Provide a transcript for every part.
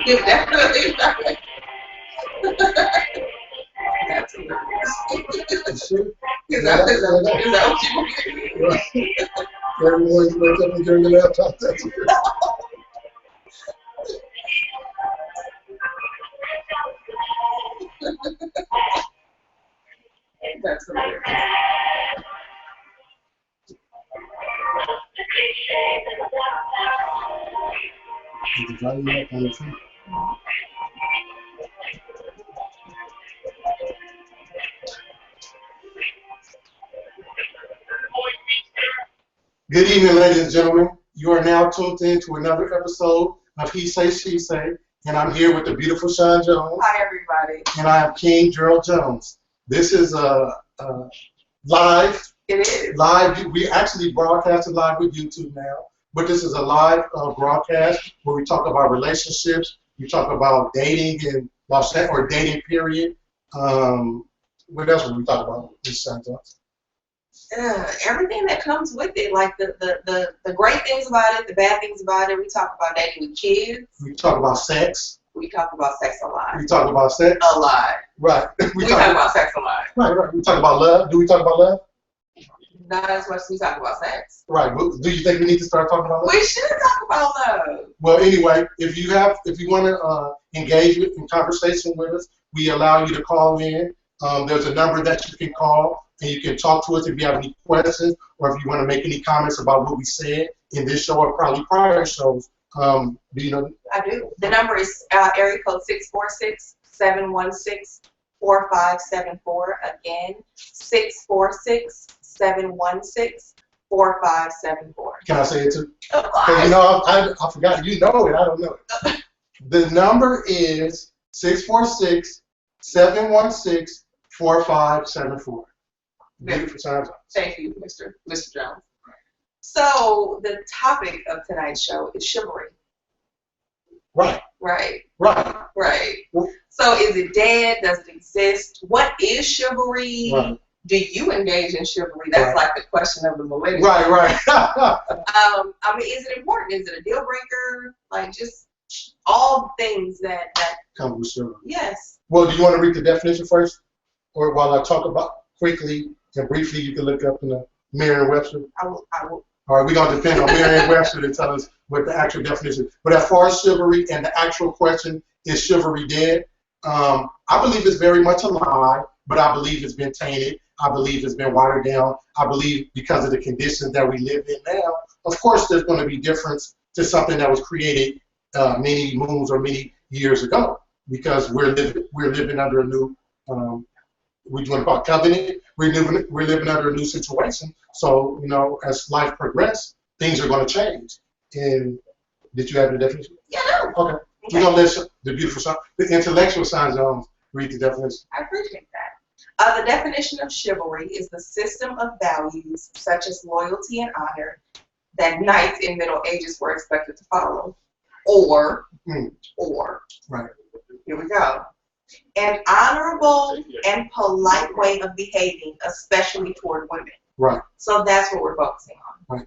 You're definitely right. That's hilarious. Is that what you want? Every morning you wake up and turn the laptop. That's it. That's hilarious. You can value up on the phone. Good evening, ladies and gentlemen. You are now tuned in to another episode of He Say, She Say, and I'm here with the beautiful Shawn Jones. Hi, everybody. And I am King Gerald Jones. This is live. It is. Live. We actually broadcast live with YouTube now, but this is a live broadcast where we talk about relationships, we talk about dating and or dating period. What else would we talk about this Shawn Jones? Everything that comes with it, like the great things about it, the bad things about it. We talk about dating with kids. We talk about sex. We talk about sex a lot. We talk about sex a lot. Right. We talk about sex a lot. Right. We talk about love. Do we talk about love? Not as much as we talk about sex. Right. But do you think we need to start talking about love? We should talk about love. Well, anyway, if you want to engage in conversation with us, we allow you to call in. There's a number that you can call, and you can talk to us if you have any questions or if you want to make any comments about what we said in this show or probably prior shows. Do you know? I do. The number is area code 646-716-4574. Again, 646-716-4574. Can I say it too? Because you know, I forgot. You know it. I don't know it. The number is 646-716-4574. Beautiful sounds. Thank you, Mr. Jones. So the topic of tonight's show is chivalry. Right. So is it dead? Does it exist? What is chivalry? Right. Do you engage in chivalry? That's like the question of the millennium. Right. I mean, is it important? Is it a deal breaker? Like just all things that come with chivalry. Yes. Well, do you want to read the definition first, or while I talk about quickly and briefly, you can look up in the Merriam-Webster. I will. All right, we're going to depend on Merriam-Webster to tell us what the actual definition is. But as far as chivalry and the actual question, is chivalry dead? I believe it's very much alive, but I believe it's been tainted. I believe it's been watered down. I believe because of the conditions that we live in now, of course there's going to be difference to something that was created many moons or many years ago, because we're living under a new we doing about covenant. We're living under a new situation. So, you know, as life progresses, things are going to change. And did you have the definition? Yeah. Okay. We're going to let the beautiful Shawn, the intellectual Shawn Jones, read the definition. I appreciate that. The definition of chivalry is the system of values such as loyalty and honor that knights in Middle Ages were expected to follow. Or, right. Here we go. An honorable and polite way of behaving, especially toward women. Right. So that's what we're focusing on. Right.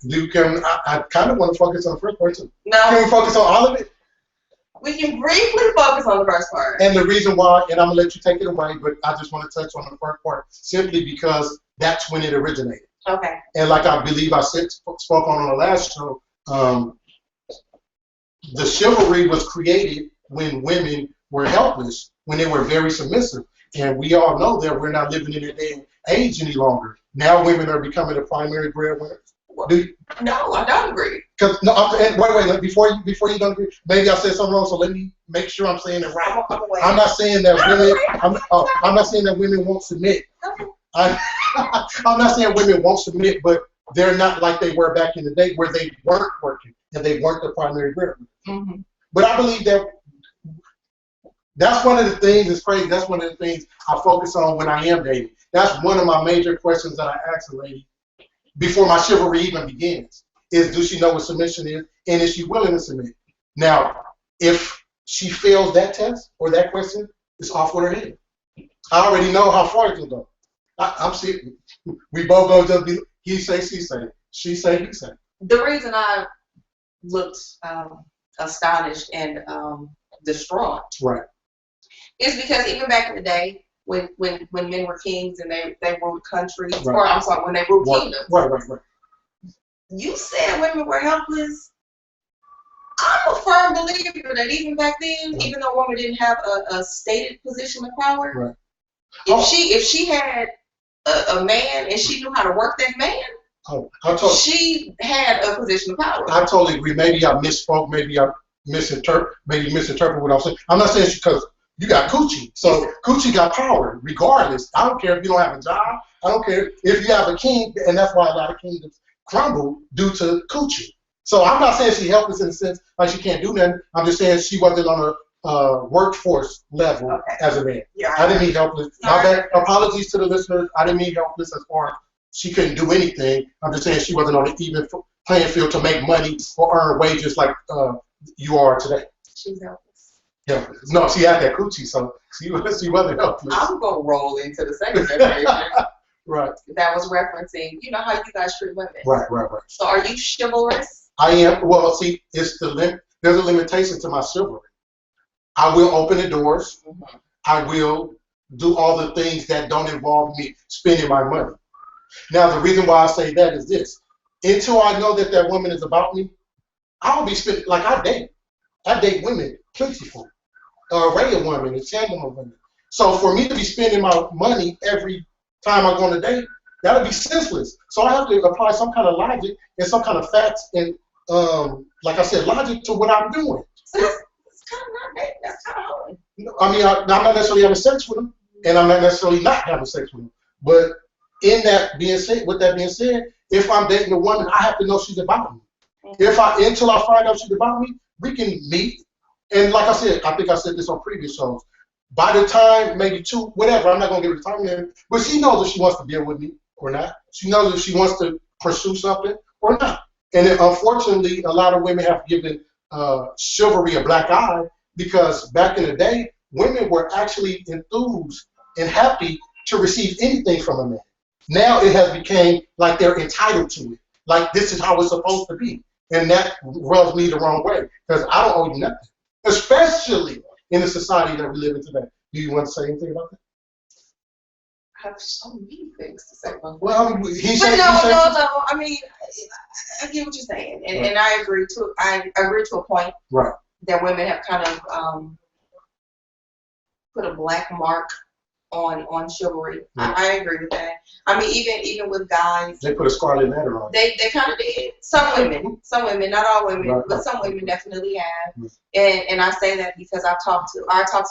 I kind of want to focus on the first part too. No. Can we focus on all of it? We can briefly focus on the first part. And the reason why, and I'm going to let you take it away, but I just want to touch on the first part simply because that's when it originated. Okay. And like I believe I spoke on the last show, the chivalry was created when women were helpless, when they were very submissive. And we all know that we're not living in that day and age any longer. Now women are becoming the primary breadwinners. No, I don't agree. Because wait, before you don't agree, maybe I said something wrong, so let me make sure I'm saying it right. I'm not saying that women. I'm not saying that women won't submit. I'm not saying women won't submit, but they're not like they were back in the day where they weren't working and they weren't the primary breadwinners. Mm-hmm. But I believe that that's one of the things. It's crazy. That's one of the things I focus on when I am dating. That's one of my major questions that I ask a lady before my chivalry even begins. Is, do she know what submission is, and is she willing to submit? Now, if she fails that test or that question, it's off with her head. I already know how far it can go. I'm serious. We both go just be he say, she say, she say, he say. The reason I looked astonished and distraught, right, is because even back in the day, when men were kings and they ruled countries, right. or I'm sorry, when they ruled kingdoms. Right. You said women were helpless. I'm a firm believer that even back then, even though a woman didn't have a stated position of power, right. if she had a man and she knew how to work that man, she had a position of power. I totally agree. Maybe I misspoke. Maybe I misinterpret what I'm saying. I'm not saying because you got coochie. So coochie got power regardless. I don't care if you don't have a job. I don't care if you have a king, and that's why a lot of kingdoms crumble due to coochie. So I'm not saying she's helpless in the sense like she can't do nothing. I'm just saying she wasn't on a workforce level as a man. Yeah, I didn't mean helpless. My bad. Apologies to the listeners. I didn't mean helpless as far as she couldn't do anything. I'm just saying she wasn't on an even playing field to make money or earn wages like you are today. She's helpless. Helpless. No, she had that coochie, so she wasn't helpless. I'm gonna roll into the second generation. Right. That was referencing, you know how you guys treat women. Right. So are you chivalrous? I am. Well, see, it's there's a limitation to my chivalry. I will open the doors. Mm-hmm. I will do all the things that don't involve me spending my money. Now, the reason why I say that is this. Until I know that that woman is about me, I'll be spending, like I date women plentiful. An array of women, a channel of women. So for me to be spending my money every time I go on a date, that'll be senseless. So I have to apply some kind of logic and some kind of facts and, like I said, logic to what I'm doing. So that's kind of not dating. That's kind of hoeing. I mean, I'm not necessarily having sex with them, and I'm not necessarily not having sex with them. But with that being said, if I'm dating a woman, I have to know she's about me. Mm-hmm. Until I find out she's about me, we can meet. And like I said, I think I said this on previous shows. By the time, maybe 2, whatever, I'm not going to give her the time yet, but she knows if she wants to deal with me or not. She knows if she wants to pursue something or not. And then, unfortunately, a lot of women have given chivalry a black eye because back in the day, women were actually enthused and happy to receive anything from a man. Now it has become like they're entitled to it. Like this is how it's supposed to be. And that rubs me the wrong way because I don't owe you nothing. Especially in the society that we live in today. Do you want to say anything about that? I have so many things to say about that. Well, I mean, no. I mean, I get what you're saying, and, right. And I agree to a point. Right. That women have kind of put a black mark on chivalry. Right. I agree with that. I mean, even with guys, they put a scarlet letter on. They kind of did. Some women, not all women, right. But some women definitely have. Right. And I say that because I talk to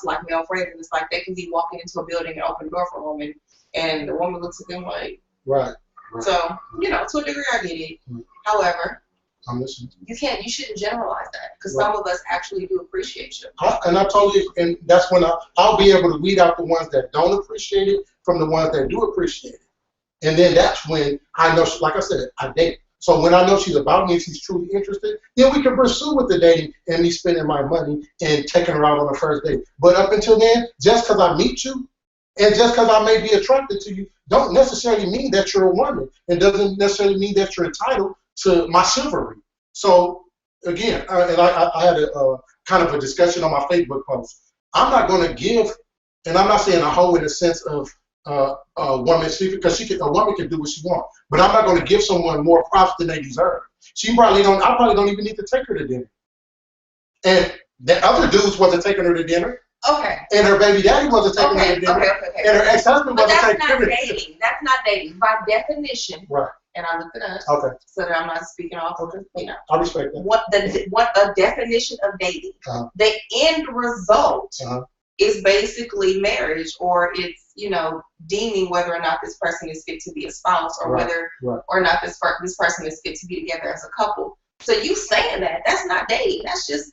like male friends, and it's like they can be walking into a building and open the door for a woman, and the woman looks at them like, right. So to a degree, I get it. Right. However, I'm listening. You shouldn't generalize that because right. Some of us actually do appreciate you. And that's when I'll be able to weed out the ones that don't appreciate it from the ones that do appreciate it. And then that's when I know, like I said, I date. So when I know she's about me and she's truly interested, then we can pursue with the dating and me spending my money and taking her out on the first date. But up until then, just because I meet you and just because I may be attracted to you, don't necessarily mean that you're a woman. It doesn't necessarily mean that you're entitled to my chivalry. So again, and I had a kind of a discussion on my Facebook post. I'm not going to give, and I'm not saying a hoe in the sense of a woman because a woman can do what she wants, but I'm not going to give someone more profit than they deserve. I probably don't even need to take her to dinner. And the other dudes wasn't taking her to dinner. Okay. And her baby daddy wasn't taking her to dinner. Okay. And her ex-husband wasn't taking her to dinner. That's not dating. By definition. Right. And I looked it up. Okay. So that I'm not speaking off of I respect that. What a definition of dating. Uh-huh. The end result is basically marriage, or it's deeming whether or not this person is fit to be a spouse, or whether or not this person is fit to be together as a couple. So you saying that's not dating. That's just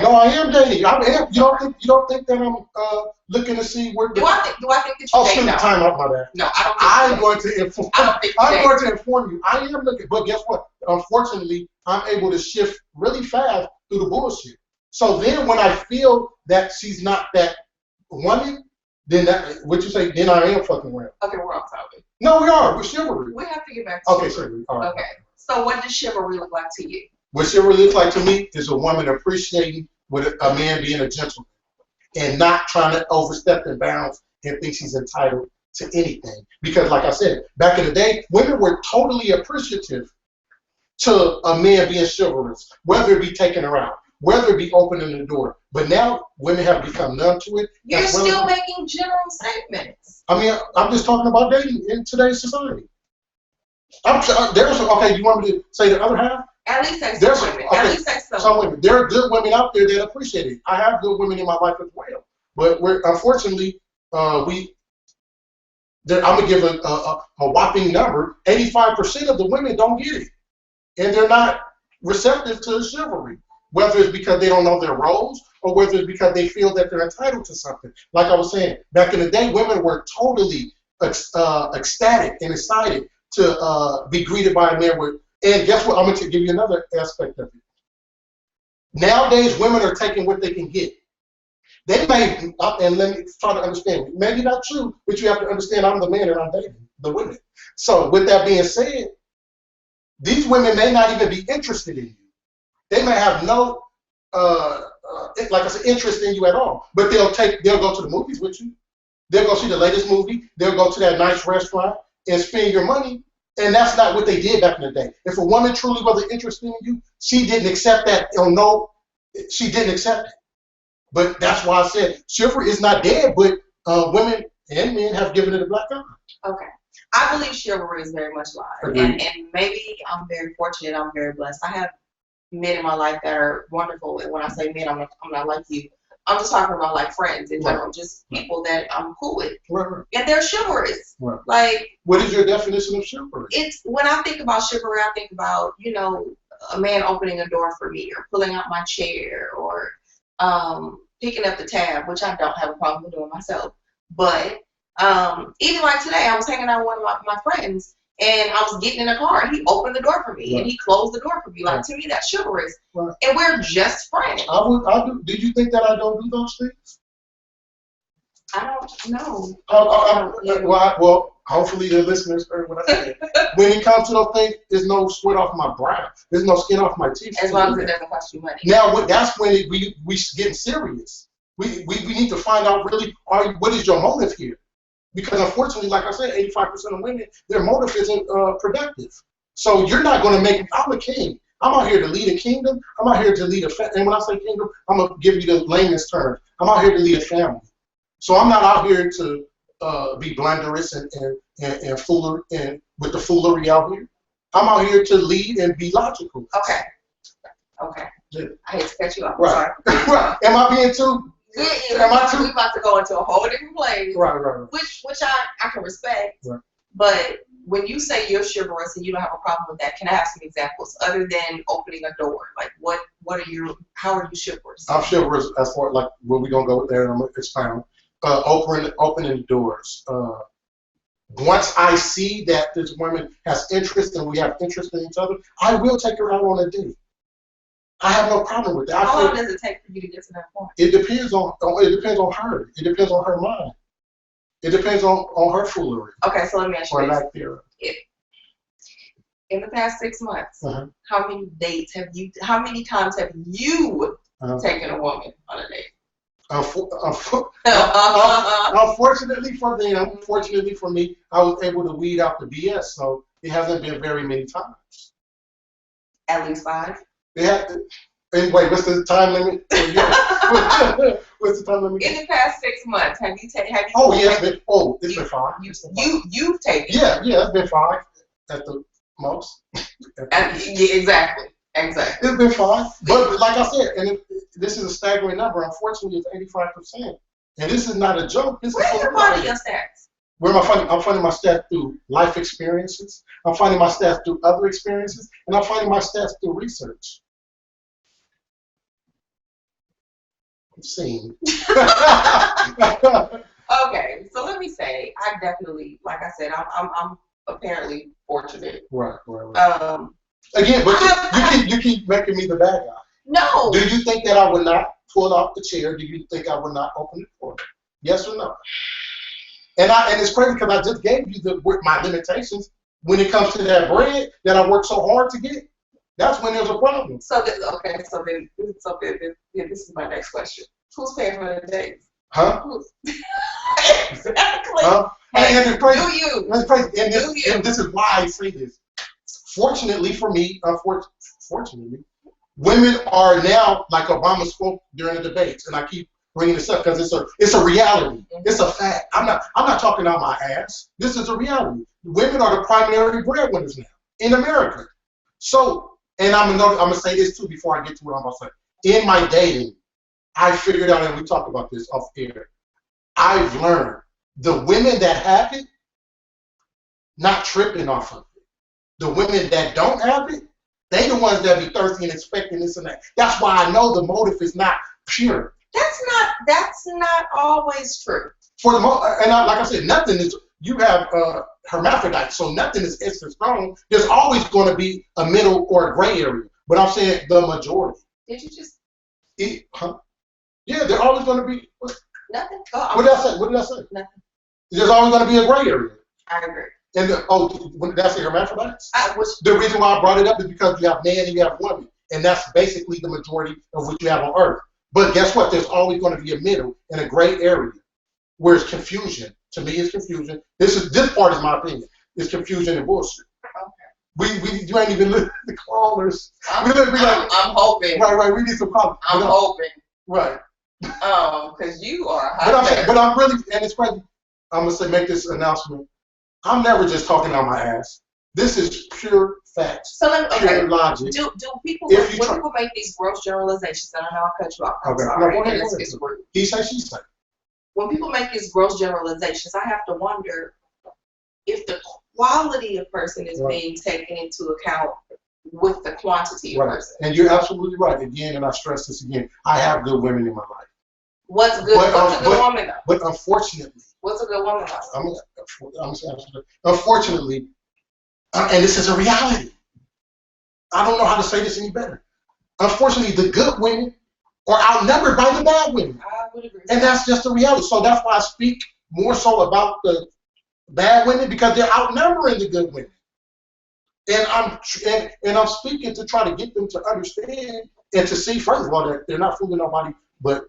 No, I am dating. I am. You don't think that I'm looking to see where? Do I think that you're dating? Oh, time out, my bad. No, I don't. I'm going to inform. I'm going to inform you. I am looking, but guess what? Unfortunately, I'm able to shift really fast through the bullshit. So then, when I feel that she's not that woman, then that what you say? Then I am fucking around. Okay, we're off topic. No, we are. We're chivalry. We have to get back to chivalry. Chivalry. All right. Okay. So, what does chivalry look like to you? What chivalry looks like to me is a woman appreciating with a man being a gentleman and not trying to overstep the bounds and think she's entitled to anything. Because like I said, back in the day, women were totally appreciative to a man being chivalrous, whether it be taking her out, whether it be opening the door. But now women have become numb to it. You're still making general statements. I mean, I'm just talking about dating in today's society. Okay, you want me to say the other half? At least say some women. Okay, at least say some women. There are good women out there that appreciate it. I have good women in my life as well. But unfortunately, I'm going to give a whopping number. 85% of the women don't get it. And they're not receptive to chivalry. Whether it's because they don't know their roles or whether it's because they feel that they're entitled to something. Like I was saying, back in the day, women were totally ecstatic and excited to be greeted by a man with. And guess what? I'm going to give you another aspect of it. Nowadays, women are taking what they can get. They may, and let me try to understand, maybe not true, but you have to understand I'm the man and I'm dating the women. So with that being said, these women may not even be interested in you. They may have no, like I said, interest in you at all. But they'll go to the movies with you. They'll go see the latest movie. They'll go to that nice restaurant and spend your money. And that's not what they did back in the day. If a woman truly wasn't interested in you, she didn't accept that. Or no, she didn't accept it. But that's why I said chivalry is not dead, but women and men have given it a black eye. Okay. I believe chivalry is very much alive. And maybe I'm very fortunate, I'm very blessed. I have men in my life that are wonderful. And when I say men, I'm not like you. I'm just talking about like friends in general, just people that I'm cool with. Right. And they're chivalrous. Right. Like, what is your definition of chivalry? It's when I think about chivalry, I think about, a man opening a door for me or pulling out my chair or picking up the tab, which I don't have a problem with doing myself. But even like today, I was hanging out with one of my friends. And I was getting in a car, and he opened the door for me, and he closed the door for me. Like, to me, that's chivalrous. Right. And we're just friends. I do. Did you think that I don't do those things? I don't know. Well, hopefully the listeners heard what I said. When it comes to those things, there's no sweat off my brow. There's no skin off my teeth. As long as it doesn't cost you money. Now, that's when we getting serious. We need to find out really, what is your motive here? Because unfortunately, like I said, 85% of women, their motive isn't productive. So you're not going to make, I'm a king. I'm out here to lead a kingdom. I'm out here to lead a family. And when I say kingdom, I'm going to give you the layman's term. I'm out here to lead a family. So I'm not out here to be blunderous and foolery and with the foolery out here. I'm out here to lead and be logical. Okay. Yeah. I hate to cut you off. Right. Right. Am I being too? We're about to go into a whole different place. Right. Which I can respect. Right. But when you say you're chivalrous and you don't have a problem with that, can I have some examples other than opening a door? Like how are you chivalrous? I'm chivalrous as far like where we gonna go there and I'm gonna expound. Opening doors. Once I see that this woman has interest and we have interest in each other, I will take her out on a date. I have no problem with that. How long does it take for you to get to that point? It depends on her. It depends on her mind. It depends on her foolery. Okay, so let me ask you or this. lack thereof. In the past 6 months, how many times have you taken a woman on a date? Unfortunately for them, fortunately for me, I was able to weed out the BS, so it hasn't been very many times. At least 5? And wait, what's the time limit? What's the time limit? In the past 6 months, have you taken? It's been 5. You've taken. Yeah, it's been 5 at the most. Yeah, exactly. It's been 5, but like I said, and this is a staggering number. Unfortunately, it's 85%, and this is not a joke. This Where is are you finding your stats? Where am I finding? I'm finding my stats through life experiences. I'm finding my stats through other experiences, and I'm finding my stats through research. Seen. Okay, so let me say, I definitely, like I said, I'm apparently fortunate. Right. Again, but you keep making me the bad guy. No. Do you think that I would not pull off the chair? Do you think I would not open the door? Yes or no? And it's crazy because I just gave you my limitations when it comes to that bread that I worked so hard to get. That's when there's a problem. So then this is my next question. Who's paying for the dates? Huh? Exactly. Huh? Hey, and it's crazy. do you? It's crazy. And this is why I say this. Fortunately for me, unfortunately, women are now, like Obama spoke during the debates, and I keep bringing this up because it's a reality. It's a fact. I'm not talking out my ass. This is a reality. Women are the primary breadwinners now in America. So, and I'm gonna say this too before I get to what I'm about to say. In my dating, I figured out, and we talked about this off air, I've learned the women that have it, not tripping off of it. The women that don't have it, they the ones that be thirsty and expecting this and that. That's why I know the motive is not pure. That's not always true. For the like I said, nothing is. You have hermaphrodites, so nothing is extra strong. There's always going to be a middle or a gray area. But I'm saying the majority. Did you just? Yeah, they're always going to be. Nothing. What did I say? What did I say? Nothing. There's always going to be a gray area. I agree. And when did I say hermaphrodites? The reason why I brought it up is because you have man and you have woman, and that's basically the majority of what you have on Earth. But guess what? There's always going to be a middle and a gray area where it's confusion. To me, it's confusion. This part is my opinion. It's confusion and bullshit. Okay. You ain't even listening to callers. I'm hoping. Right. We need some callers. I'm hoping. Right. Because you are. But I'm really, and it's crazy. I'm gonna make this announcement. I'm never just talking on my ass. This is pure facts. Pure logic. Do people when people make these gross generalizations? And I know I cut you off. I'm sorry. It's rude. He say, she say. When people make these gross generalizations, I have to wonder if the quality of person is being taken into account with the quantity of person. And you're absolutely right. Again, and I stress this again, I have good women in my life. What's good? What's a good woman though? But unfortunately, what's a good woman though? Unfortunately, and this is a reality. I don't know how to say this any better. Unfortunately, the good women are outnumbered by the bad women. I would agree. And that's just the reality. So that's why I speak more so about the bad women, because they're outnumbering the good women. And I'm speaking to try to get them to understand and to see, first of all, that they're not fooling nobody but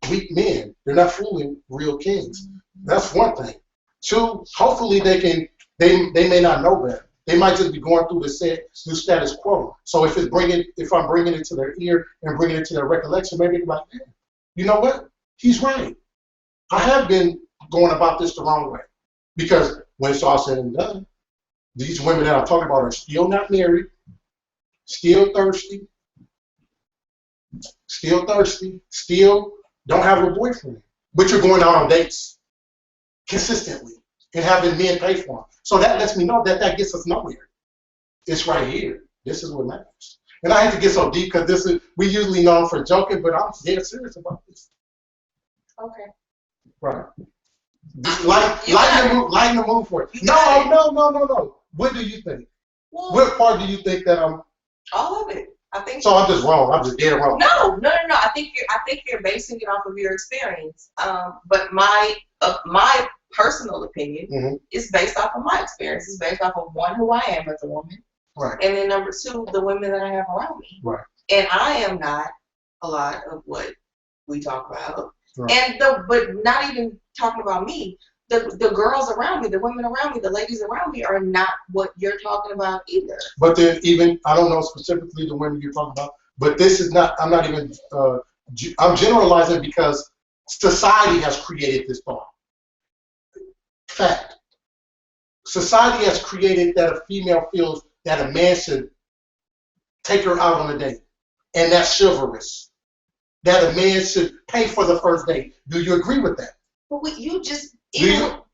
weak men. They're not fooling real kings. That's one thing. Two, hopefully they may not know better. They might just be going through the status quo. So if I'm bringing it to their ear and bringing it to their recollection, maybe they're like, you know what? He's right. I have been going about this the wrong way. Because when it's all said and done, these women that I'm talking about are still not married, still thirsty, still don't have a boyfriend. But you're going out on dates consistently and having men pay for them. So that lets me know that gets us nowhere. It's right here. This is what matters. And I hate to get so deep because we usually known for joking, but I'm dead serious about this. Okay. Right. Lighten the mood for it. No. What do you think? Well, what part do you think that I'm? All of it. I think. So I'm just wrong. I'm just dead wrong. No. I think you're basing it off of your experience. But my personal opinion is based off of my experience. It's based off of one, who I am as a woman, right, and then number two, the women that I have around me, right. And I am not a lot of what we talk about, right. And but not even talking about me. The girls around me, the women around me, the ladies around me are not what you're talking about either. But then even, I don't know specifically the women you're talking about, but this is not, I'm not even, I'm generalizing because society has created this thought. Fact. Society has created that a female feels that a man should take her out on a date. And that's chivalrous. That a man should pay for the first date. Do you agree with that? But you just...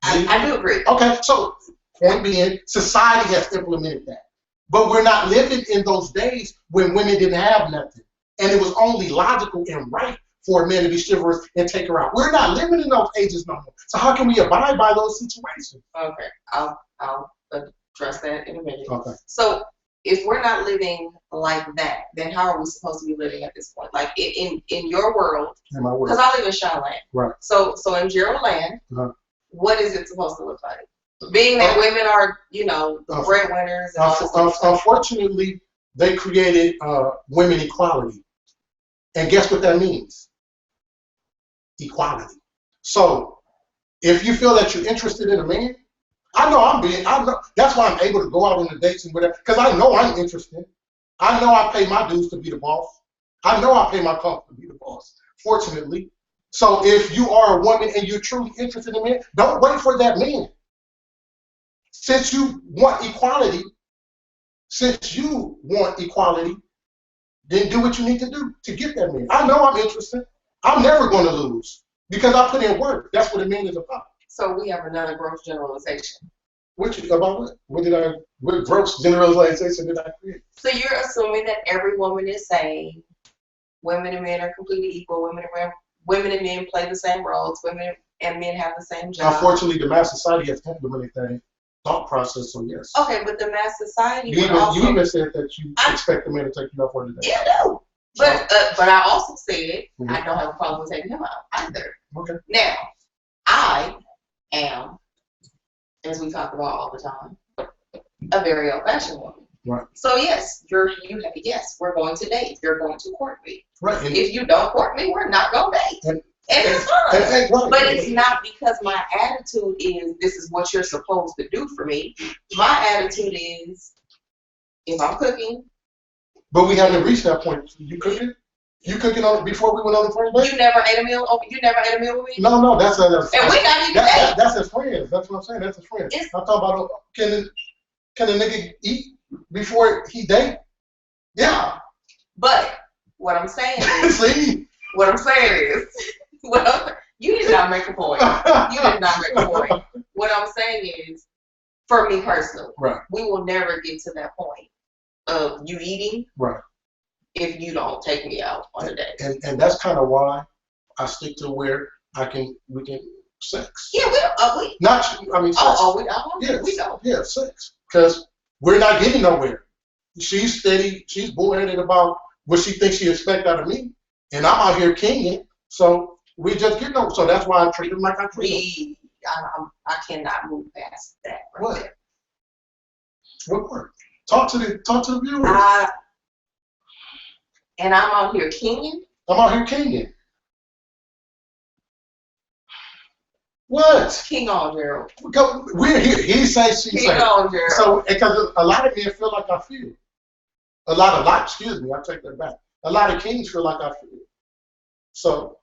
I do agree. Okay, so point being, society has implemented that. But we're not living in those days when women didn't have nothing. And it was only logical and right for a man to be chivalrous and take her out. We're not living in those ages no more. So how can we abide by those situations? Okay, I'll address that in a minute. Okay. So if we're not living like that, then how are we supposed to be living at this point? Like in your world, In my world. because I live in Shawn land. Right. So in Gerald land, what is it supposed to look like? Being that women are, the breadwinners and all this stuff. Unfortunately, they created women equality. And guess what that means? Equality. So if you feel that you're interested in a man, I know that's why I'm able to go out on the dates and whatever, because I know I'm interested. I know I pay my dues to be the boss. I know I pay my cost to be the boss, fortunately. So if you are a woman and you're truly interested in a man, don't wait for that man. Since you want equality, then do what you need to do to get that man. I know I'm interested. I'm never going to lose because I put in work. That's what a man is about. So we have another gross generalization. About what? What gross generalization did I create? So you're assuming that every woman is saying women and men are completely equal. Women and men play the same roles. Women and men have the same job. Unfortunately, the mass society has implemented that thought process, so yes. Okay, but the mass society you even said that you expect the man to take you out for the day. You do. But I also said I don't have a problem with taking him out either. Okay. Now, I am, as we talk about all the time, a very old-fashioned woman. Right. So yes, we're going to date. You're going to court me. Right. And if you don't court me, we're not going to date. And it's fine. Right. But it's not because my attitude is this is what you're supposed to do for me. My attitude is if I'm cooking. But we haven't reached that point. You cooking? You cooking before we went on the first date? You never ate a meal with me? No, that's and we not even dating. That's his friends. That's what I'm saying. That's his friends. I'm talking about can a nigga eat before he date? Yeah. But what I'm saying is See? You did not make a point. What I'm saying is, for me personally, right, we will never get to that point of you eating, right, if you don't take me out on a date. And that's kind of why I stick to where we can sex. Yeah, we don't. Yeah, sex. Because we're not getting nowhere. She's steady. She's bullheaded about what she thinks she expects out of me, and I'm out here kinging. So we just get no. So that's why I treat him like I treat him. I cannot move past that. What? What word? Talk to the viewers. And I'm out here kinging. I'm out here kinging. What? King on, Gerald. We're here. He says, she says. King on, Gerald. So, because a lot of men feel like I feel. Excuse me, I take that back. A lot of kings feel like I feel. So,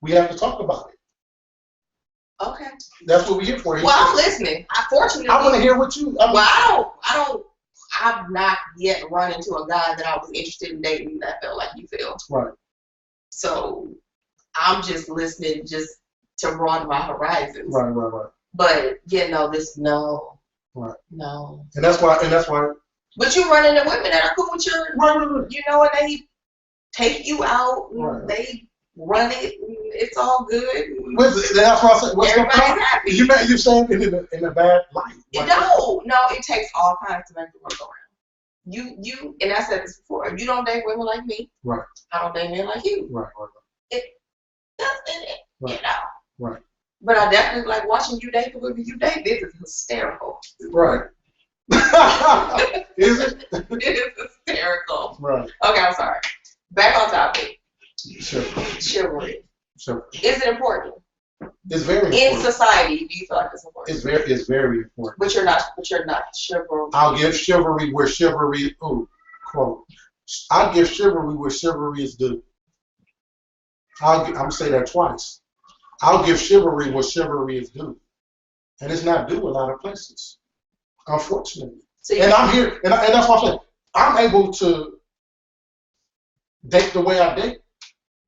we have to talk about it. Okay. That's what we're here for. Well, I'm listening. I want to hear what you. I've not yet run into a guy that I was interested in dating that felt like you feel. Right. So, I'm just listening to broaden my horizons. Right. But no. Right. No. And that's why. But you run into women that are cool with you. Right. You know, and they take you out. Right. They run it. It's all good. That's why I said. Everybody's happy. You're saying it in a bad light. No. It takes all kinds to make the work go around. You, and I said this before. You don't date women like me. Right. I don't date men like you. Right. It doesn't. Right. You know. Right. But I definitely like watching you date the women you date. This is hysterical. Right. Is it? It is hysterical. Right. Okay, I'm sorry. Back on topic. Sure. Chivalry. Sure. Is it important? It's very important. In society, do you feel like it's important? It's very important. But you're not chivalry. I'll give chivalry where chivalry. Quote. I'll give chivalry where chivalry is due. I'm gonna say that twice. I'll give chivalry where chivalry is due, and it's not due a lot of places, unfortunately. And I'm here, and that's what I'm saying. I'm able to date the way I date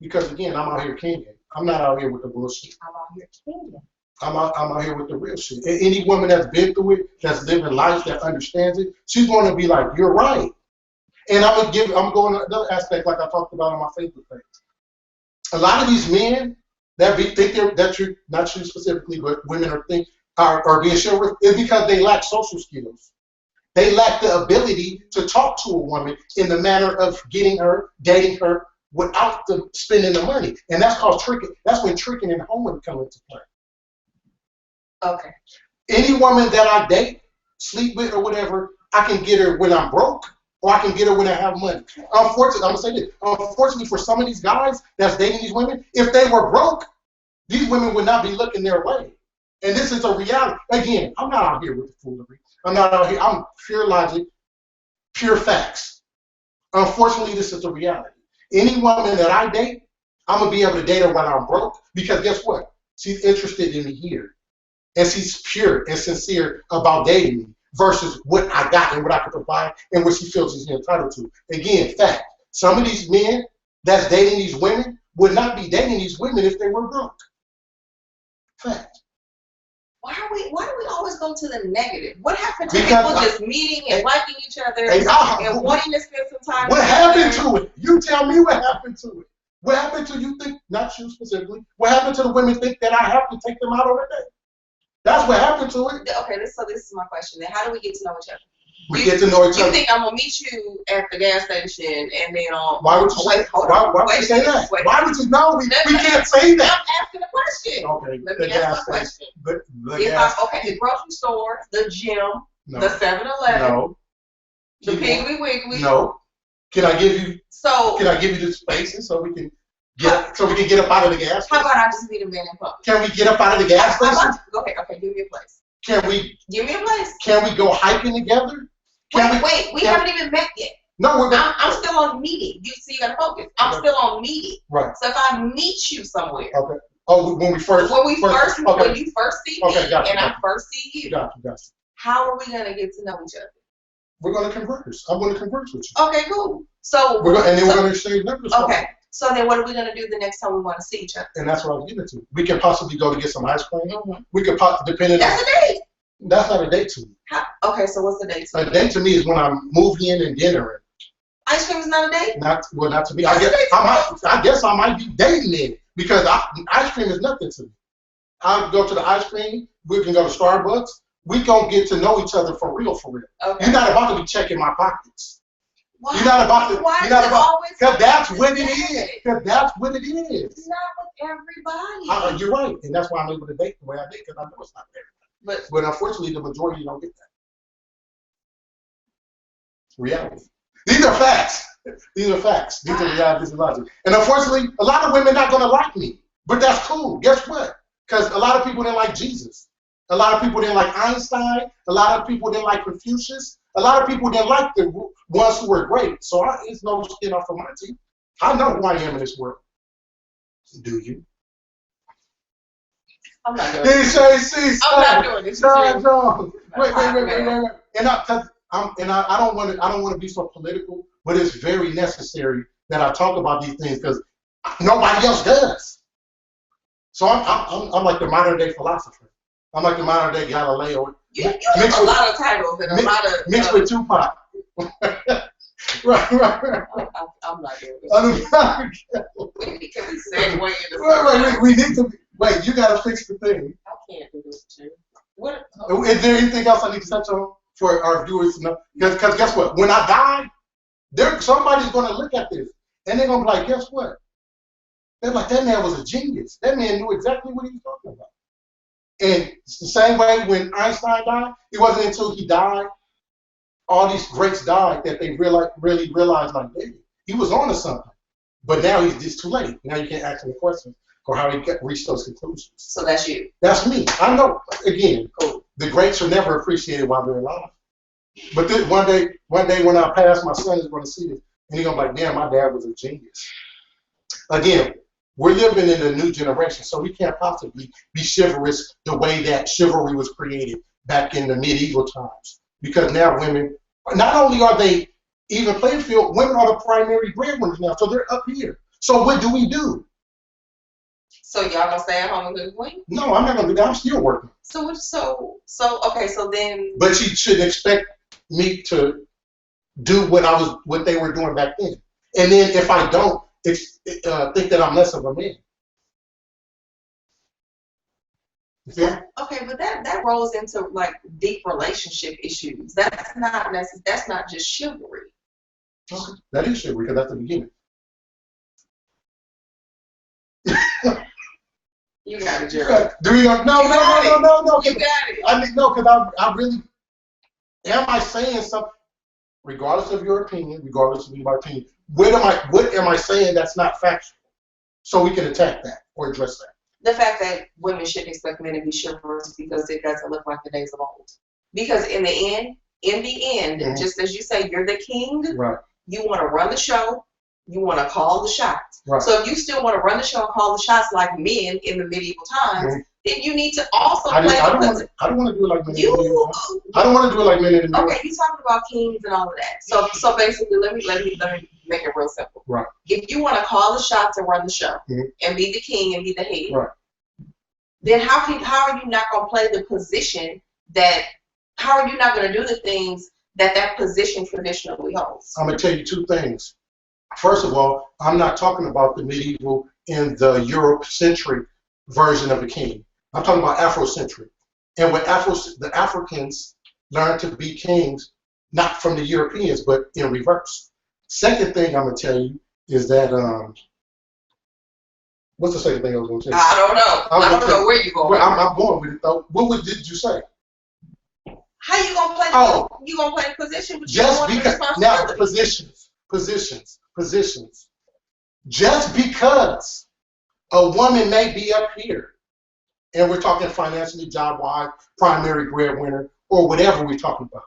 because, again, I'm out here kinging. I'm not out here with the bullshit. I'm out here kinging. I'm out here with the real shit. And any woman that's been through it, that's living life, that understands it, she's going to be like, "You're right." And I'm going to another aspect, like I talked about on my Facebook page. A lot of these men that think that you, not you specifically, but women are being chivalrous is because they lack social skills. They lack the ability to talk to a woman in the manner of getting her, dating her, without spending the money. And that's called tricking. That's when tricking and hoeing come into play. Okay. Any woman that I date, sleep with, or whatever, I can get her when I'm broke, or I can get her when I have money. Unfortunately, I'm gonna say this. Unfortunately, for some of these guys that's dating these women, if they were broke, these women would not be looking their way. And this is a reality. Again, I'm not out here with the foolery. I'm not out here. I'm pure logic, pure facts. Unfortunately, this is a reality. Any woman that I date, I'm gonna be able to date her when I'm broke, because guess what? She's interested in me here. And she's pure and sincere about dating me versus what I got and what I can provide and what she feels she's entitled to. Again, fact. Some of these men that's dating these women would not be dating these women if they were broke. Fact. Why do we always go to the negative? What happened to people just meeting and liking each other and wanting to spend some time What together? Happened to it? You tell me what happened to it. What happened to you think, not you specifically, what happened to the women think that I have to take them out on a date? That's what happened to it. Okay, so this is my question then. How do we get to know each other? We get to know each other. You think I'm gonna meet you at the gas station and then why would you say that? Why would you know? We can't say that. I'm asking a question. Okay. Let me ask my question. The grocery store, the gym, the 7-Eleven, no. The Piggly Wiggly. No. Can I give you the spaces so we can get up out of the gas station? How about I just meet a man in public? Can we get up out of the gas station? Go ahead. Okay, give me a place. Give me a place. Can we go hiking together? Wait, we haven't even met yet. No, I'm still on meeting. You gotta focus. I'm still on meeting. Right. So if I meet you somewhere. Okay. Oh, when you first see me and I first see you. Gotcha. How are we gonna get to know each other? We're gonna converse. I'm gonna converse with you. Okay, cool. So we're gonna exchange numbers. Okay. So then what are we gonna do the next time we want to see each other? And that's what I was getting to. We can possibly go to get some ice cream. Mm-hmm. We could depending. That's a date. That's not a date to me. Okay, so what's the date to you? A date to me is when I'm moved in and dinnering. Ice cream is not a date? Not to me. I guess I might be dating it because ice cream is nothing to me. I'll go to the ice cream. We can go to Starbucks. We gonna get to know each other for real. Okay. You're not about to be checking my pockets. Why? You're not about to. Why? Because that's what it is. Because that's what it is. It's not with everybody. You're right, and that's why I'm able to date the way I date, because I know it's not there. But unfortunately, the majority don't get that. Reality. These are facts. These are realities and logic. And unfortunately, a lot of women not gonna like me, but that's cool. Guess what? Because a lot of people didn't like Jesus. A lot of people didn't like Einstein. A lot of people didn't like Confucius. A lot of people didn't like the ones who were great. So it's no skin off of my teeth. I know who I am in this world. Do you? I'm not doing this. I'm not doing this. No. Wait. And I don't want to be so political, but it's very necessary that I talk about these things because nobody else does. So I'm like the modern day philosopher. I'm like the modern day Galileo. You have a lot of titles and a lot of mixed with Tupac. Right. I'm not doing this. Can we segue into Right. We need to. Wait, you gotta fix the thing. I can't do this too. What? Is there anything else I need to touch on for our viewers to know? Because guess what? When I die, somebody's gonna look at this and they're gonna be like, guess what? They're like, that man was a genius. That man knew exactly what he was talking about. And it's the same way when Einstein died. It wasn't until he died, all these greats died, that they really realized, like, hey, he was on to something. But now he's just too late. Now you can't ask him the questions or how he reached those conclusions. So that's you. That's me. I know. Again, the greats are never appreciated while they're alive. But one day when I pass, my son is going to see this, and he's going to be like, damn, my dad was a genius. Again, we're living in a new generation, so we can't possibly be chivalrous the way that chivalry was created back in the medieval times. Because now women, not only are they even playing field, women are the primary breadwinners now, so they're up here. So what do we do? So y'all gonna stay at home and cook queen? No, I'm not gonna do that. I'm still working. So then. But she shouldn't expect me to do what they were doing back then. And then if I don't, think that I'm less of a man. You feel me? Okay, but that rolls into like deep relationship issues. That's not necessary. That's not just chivalry. Okay. That is chivalry because that's the beginning. You got it, Gerald. Do we go? No. You got it. I mean, no, because I really, am I saying something, regardless of your opinion, regardless of my opinion, what am I saying that's not factual? So we can attack that or address that. The fact that women shouldn't expect men to be chivalrous because it doesn't look like the days of old. Because in the end, mm-hmm. just as you say, you're the king. Right. You want to run the show. You want to call the shots. Right. So if you still want to run the show and call the shots like men in the medieval times, mm-hmm. then you need to also play the I don't want to do it like men in the medieval times. I don't want to do it like men in the medieval times. Okay, you're talking about kings and all of that. So basically, let me make it real simple. Right. If you want to call the shots and run the show mm-hmm. and be the king and be the head, right. then how are you not going to play the position that? How are you not going to do the things that position traditionally holds? I'm going to tell you two things. First of all, I'm not talking about the medieval in the Eurocentric version of a king. I'm talking about Afrocentric. And when the Africans learned to be kings, not from the Europeans, but in reverse. Second thing I'm going to tell you is that, what's the second thing I was going to tell you? I don't know. I don't know where you're going. Well, I'm going with it, though. What did you say? How you going to play you going to play the position? But just because, now, positions. Just because a woman may be up here, and we're talking financially, job-wise, primary breadwinner, or whatever we're talking about,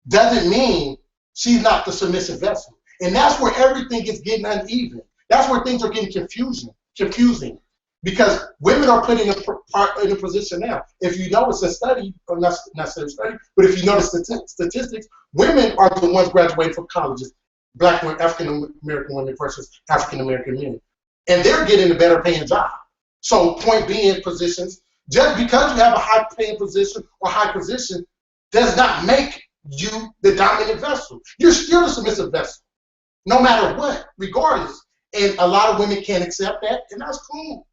doesn't mean she's not the submissive vessel. And that's where everything is getting uneven. That's where things are getting confusing. Because women are put in a position now. If you notice a study, or not necessarily a study, but if you notice statistics, women are the ones graduating from colleges. Black women, African American women versus African American men. And they're getting a better paying job. So point being, positions, just because you have a high paying position or high position does not make you the dominant vessel. You're still the submissive vessel, no matter what, regardless. And a lot of women can't accept that, and that's cool.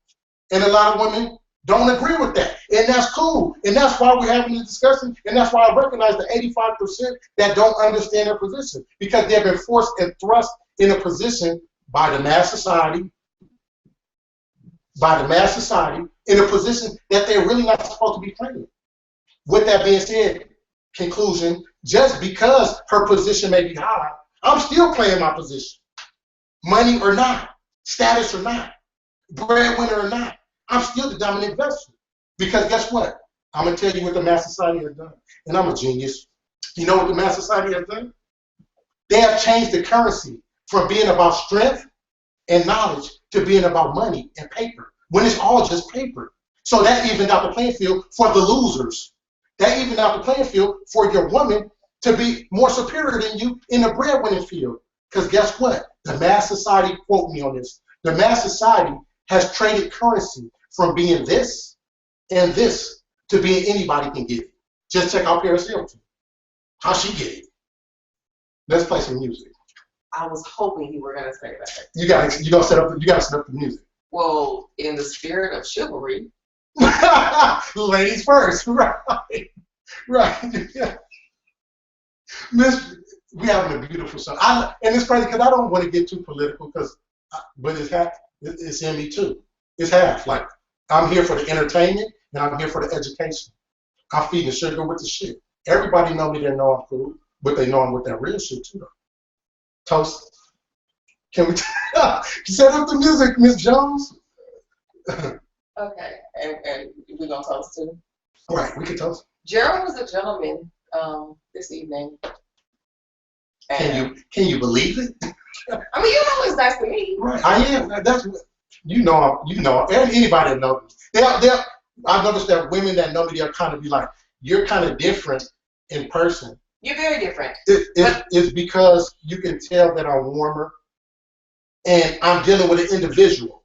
And a lot of women don't agree with that, and that's cool. And that's why we're having this discussion, and that's why I recognize the 85% that don't understand their position, because they've been forced and thrust in a position by the mass society, in a position that they're really not supposed to be playing. With that being said, conclusion, just because her position may be high, I'm still playing my position. Money or not, status or not, breadwinner or not, I'm still the dominant vessel. Because guess what? I'm going to tell you what the mass society has done. And I'm a genius. You know what the mass society has done? They have changed the currency from being about strength and knowledge to being about money and paper, when it's all just paper. So that evened out the playing field for the losers. That evened out the playing field for your woman to be more superior than you in the breadwinning field. Because guess what? The mass society, quote me on this, the mass society has traded currency from being this and this to being anybody can get it. Just check out Paris Hilton. How she get it. Let's play some music. I was hoping you were gonna say that. You gotta set up the music. Well, in the spirit of chivalry. Ladies first, right. Yeah. Miss, we having a beautiful song. And it's crazy because I don't want to get too political, but it's in me too. It's half. Like, I'm here for the entertainment and I'm here for the education. I'm feeding the sugar with the shit. Everybody know me, they know I'm cool, but they know I'm with that real shit too, though. Toast. Can we set up the music, Miss Jones? Okay, and we're gonna toast too. All right, we can toast. Gerald was a gentleman this evening. Can you believe it? I mean, you're always nice to me. Right, I am. That's what you know. Anybody that knows me. I've noticed that women that know me, they'll kind of be like, "You're kind of different in person." You're very different. It's because you can tell that I'm warmer, and I'm dealing with an individual.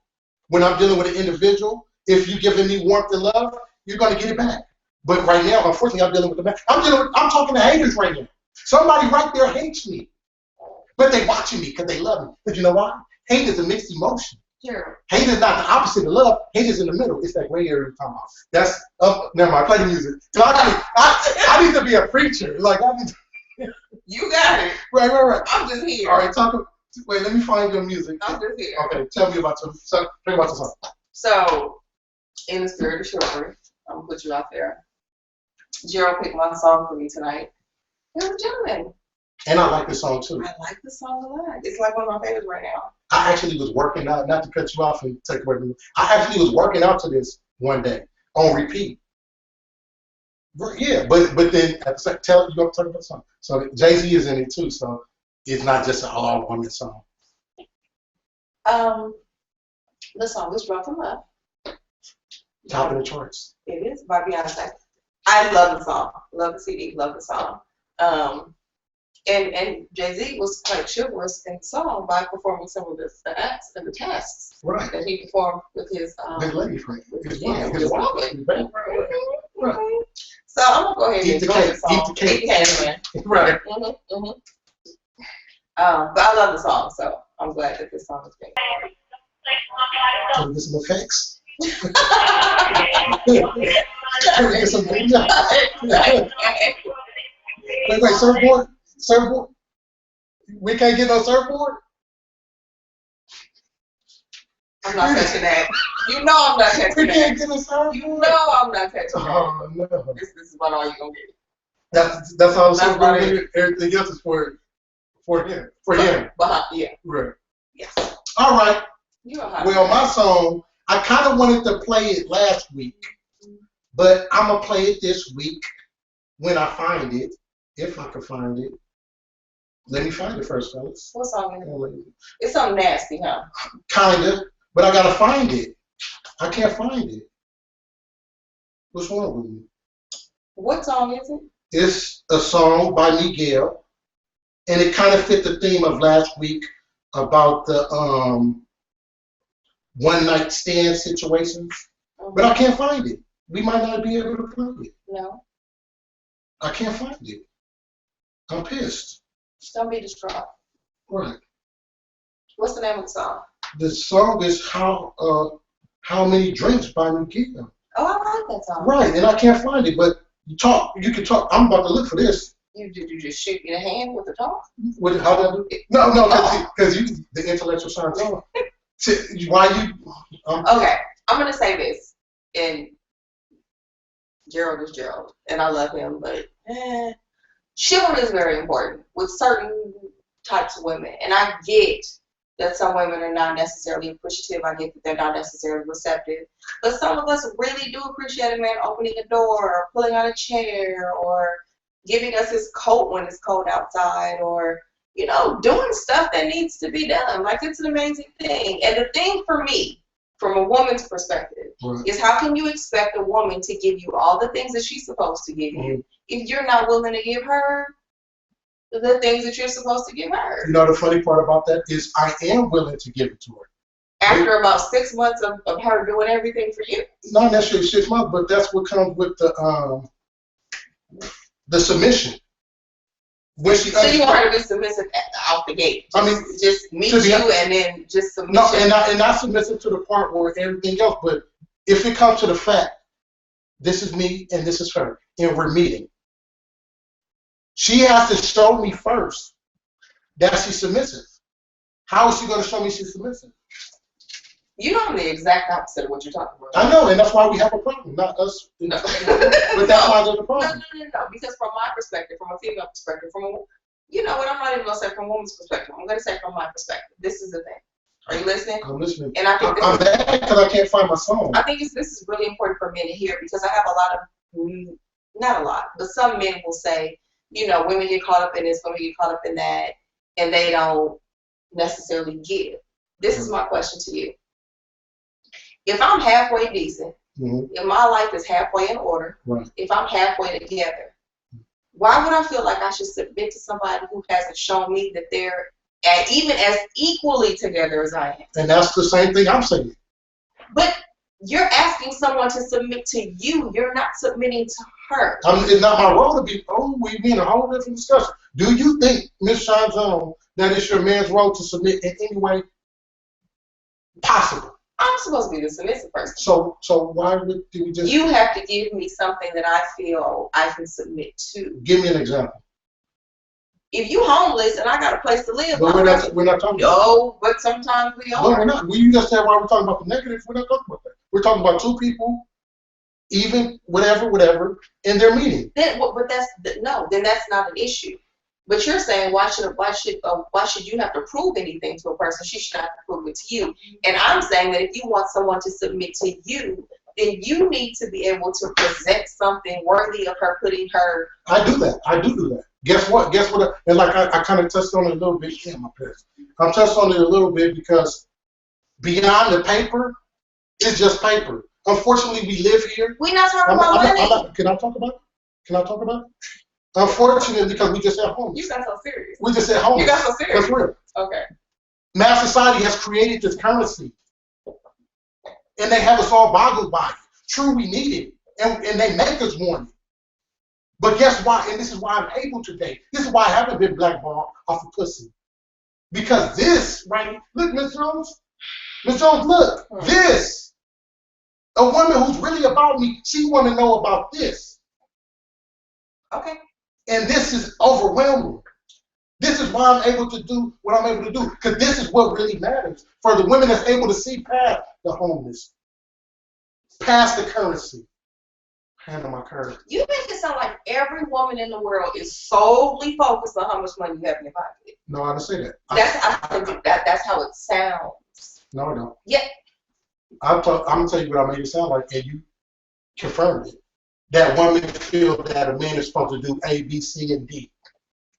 When I'm dealing with an individual, if you're giving me warmth and love, you're gonna get it back. But right now, unfortunately, I'm dealing with the man. I'm talking to haters right now. Somebody right there hates me, but they watching me because they love me. But you know why? hate is a mixed emotion. Gerald. Hate is not the opposite of love. Hate is in the middle. It's that gray area we're talking about. That's never mind. Play the music. So I need to be a preacher. Like I need to, You got it. Right. I'm just here. All right, wait, let me find your music. I'm just here. Okay, tell me about the song. So, in the spirit of chivalry, I'm gonna put you out there. Gerald picked my song for me tonight. It was a gentleman. And I like this song too. I like the song a lot. It's like one of my favorites right now. I actually was working out, not to cut you off and take away from you. I actually was working out to this one day on repeat. Yeah, but then at the same time, you gonna talk about the song. So Jay-Z is in it too, so it's not just an all-woman song. The song is Drunk in Love. Top of the charts. It is by Beyonce. I love the song. Love the CD. Love the song. And Jay-Z was quite chivalrous in the song by performing some of the acts and the tasks that he performed with his lady friend. His woman. Right. So I'm gonna go ahead and enjoy the song. Eat the cake. Right. But I love the song, so I'm glad that this song is great. Can we get some effects? Can we get some Wait, surfboard? Surfboard? We can't get no surfboard? I'm not touching that. You know I'm not touching that. We can't get a surfboard? You know I'm not touching that. Oh, no. This is about all you're going to get. That's all the surfboard. Everything else is for him. For him. Yeah. Right. Yes. All right. Well, my song, I kind of wanted to play it last week, but I'm going to play it this week when I find it, if I can find it. Let me find it first, fellas. What song is it? It's something nasty, huh? Kinda, but I gotta find it. I can't find it. What's wrong with me? What song is it? It's a song by Miguel, and it kind of fit the theme of last week about the one-night stand situations. But I can't find it. We might not be able to play it. No. I can't find it. I'm pissed. Don't be distraught. Right. What's the name of the song? The song is How Many Drinks by Miguel. Oh, I like that song. Right, and I can't find it, but you can talk. I'm about to look for this. You just shoot in the hand with the talk? How do I do it? No, because you the intellectual science. Why you? Okay, I'm gonna say this, and Gerald is Gerald, and I love him, but chivalry is very important with certain types of women, and I get that some women are not necessarily appreciative. I get that they're not necessarily receptive, but some of us really do appreciate a man opening a door, or pulling out a chair, or giving us his coat when it's cold outside, or doing stuff that needs to be done. Like, it's an amazing thing. And the thing for me, from a woman's perspective, is how can you expect a woman to give you all the things that she's supposed to give you if you're not willing to give her the things that you're supposed to give her? The funny part about that is I am willing to give it to her. After about 6 months of her doing everything for you? Not necessarily 6 months, but that's what comes with the submission. So you want her to be submissive off the gate? Just meet you and then just submission. No, and not submissive to the part where everything else. But if it comes to the fact, this is me and this is her, and we're meeting, she has to show me first that she's submissive. How is she going to show me she's submissive? I'm the exact opposite of what you're talking about. I know, and that's why we have a problem, not us. No. But that's why there's a problem. No. Because from my perspective, from a female perspective, I'm not even going to say from a woman's perspective. I'm going to say from my perspective. This is the thing. Are you listening? I'm listening. And I think I'm mad because I can't find my song. I think this is really important for men to hear, because I have not a lot, but some men will say, women get caught up in this, women get caught up in that, and they don't necessarily give. This is my question to you. If I'm halfway decent, if my life is halfway in order, if I'm halfway together, why would I feel like I should submit to somebody who hasn't shown me that they're even as equally together as I am? And that's the same thing I'm saying. But you're asking someone to submit to you. You're not submitting to her. It's not my role to be. We be in a whole different discussion. Do you think, Ms. Shawn, that it's your man's role to submit in any way Possible. I'm supposed to be the submissive person. So why do we just? You have to give me something that I feel I can submit to. Give me an example. If you homeless and I got a place to live, but we're not talking. No, but sometimes we are. No, we're not. You just said why we're talking about the negative. We're not talking about that. We're talking about two people, even whatever, in their meeting. Then, but then that's not an issue. But you're saying why should you have to prove anything to a person? She should have to prove it to you. And I'm saying that if you want someone to submit to you, then you need to be able to present something worthy of her putting her. I do that. Guess what? And like I kind of touched on it a little bit. Yeah, my parents. I touched on it a little bit because beyond the paper, it's just paper. Unfortunately, we live here. We're not talking about money. Can I talk about it? Unfortunately, because we just said homeless. You got so serious. We just said homeless. You got so serious. That's real. Okay. Mass society has created this currency. And they have us all boggled by it. True, we need it. And they make us want it. But guess why? And this is why I'm able today. This is why I haven't been blackballed off of pussy. Because this, right? Look, Miss Jones, look. This. A woman who's really about me, she want to know about this. Okay. And this is overwhelming. This is why I'm able to do what I'm able to do. Because this is what really matters. For the women that's able to see past the homeless, past the currency. Hand on my curve. You make it sound like every woman in the world is solely focused on how much money you have in your pocket. No, I didn't say that. That's how it sounds. No, I don't. Yeah. I'm gonna tell you what I made it sound like, and you confirmed it. That women feel that a man is supposed to do A, B, C, and D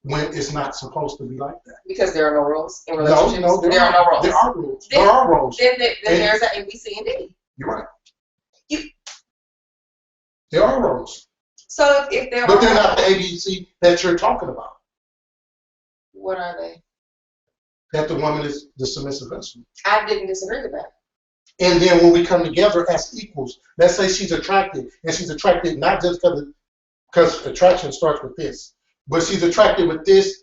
when it's not supposed to be like that. Because there are no rules in relationships. No, there are no rules. There are rules. There are rules. Then there's an A, B, C, and D. You're right. There are rules. So if there but they're not the A, B, C that you're talking about. What are they? That the woman is the submissive vessel. I didn't disagree with that. And then when we come together as equals, let's say she's attracted, and she's attracted not just because attraction starts with this, but she's attracted with this,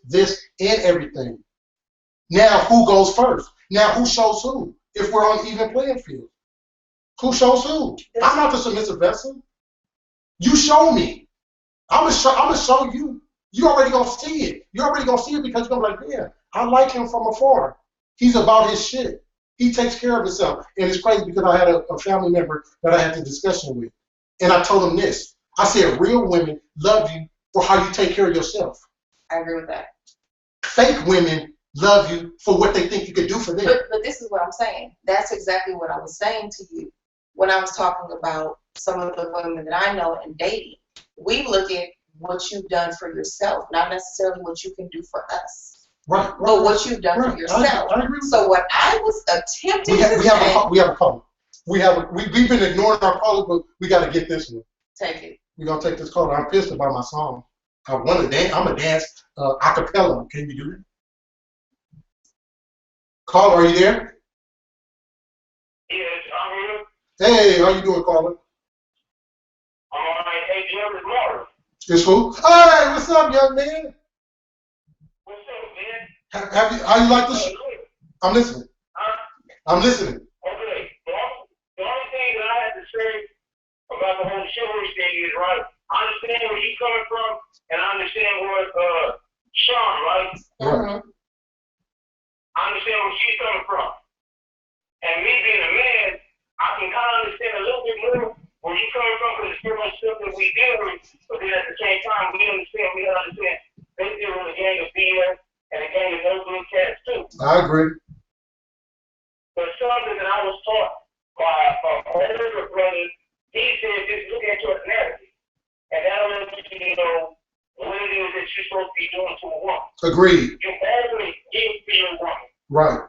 and everything. Now, who goes first? Now, who shows who? If we're on even playing field, who shows who? I'm not the submissive vessel. You show me. I'm gonna show you. You already gonna see it. You're already gonna see it because you're gonna be like, yeah, I like him from afar. He's about his shit. He takes care of himself. And it's crazy because I had a family member that I had the discussion with. And I told him this. I said, real women love you for how you take care of yourself. I agree with that. Fake women love you for what they think you can do for them. But this is what I'm saying. That's exactly what I was saying to you when I was talking about some of the women that I know and dating. We look at what you've done for yourself, not necessarily what you can do for us. Right. But what you've done for yourself. I agree with so what I was attempting to say. We have a call. We've been ignoring our call, but we got to get this one. Take it. We're going to take this call. I'm pissed about my song. I want to dance. I'm a dance a cappella. Can you do it? Caller, are you there? Yes, I'm here. Hey, how you doing, caller? All right. Hey, Gerald, it's Laura. It's who? Hey, what's up, young man? What's up, man? How you like this? I'm listening. I'm listening. Okay. The only thing that I have to say about the whole chivalry thing is, right, I understand where you're coming from, and I understand where Shawn, right? Right. I understand where she's coming from. And me being a man, I can kind of understand a little bit more where you're coming from because it's pretty much stuff that we deal with. But then at the same time, we gotta understand they deal with a gang of BS and a gang of no good cats too. I agree. But something that I was taught by an older brother, he said just look at your anatomy. And that'll let you know what it is that you're supposed to be doing to a woman. Agreed. You always give to your woman. Right.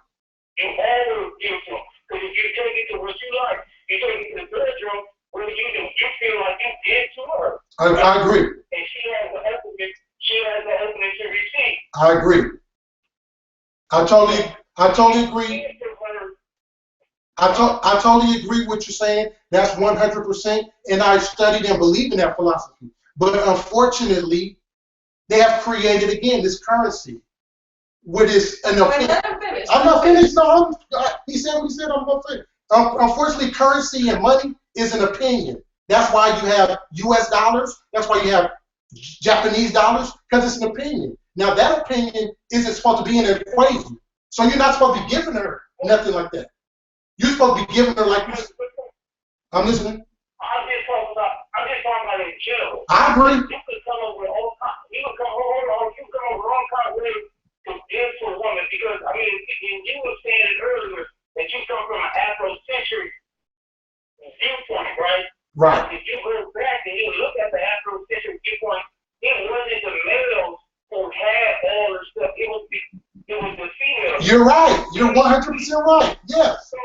You always give to them. Because if you take it to what you like, you take it to the bedroom, what do? You feel like you did to her. I agree. And she has the opening to receive. I agree. I totally agree. I totally agree with what you're saying. That's 100%. And I studied and believe in that philosophy. But unfortunately, they have created, again, this currency. with his an opinion. Let him finish. I'm not finished. No, he said what he said. I'm going to say. Unfortunately, currency and money is an opinion. That's why you have U.S. dollars. That's why you have Japanese dollars, because it's an opinion. Now, that opinion isn't supposed to be in an equation. So you're not supposed to be giving her nothing like that. You're supposed to be giving her like this. I'm listening. I'm just talking about in general. I agree. You could come up with all kinds. You could come over with all kinds of ways to give to a woman because I mean, you were saying it earlier that you come from an Afrocentric viewpoint, right? Right. If you go back and you look at the Afrocentric viewpoint, it wasn't the males who had all the stuff. It was the females. You're right. You're 100% right. Yes. So,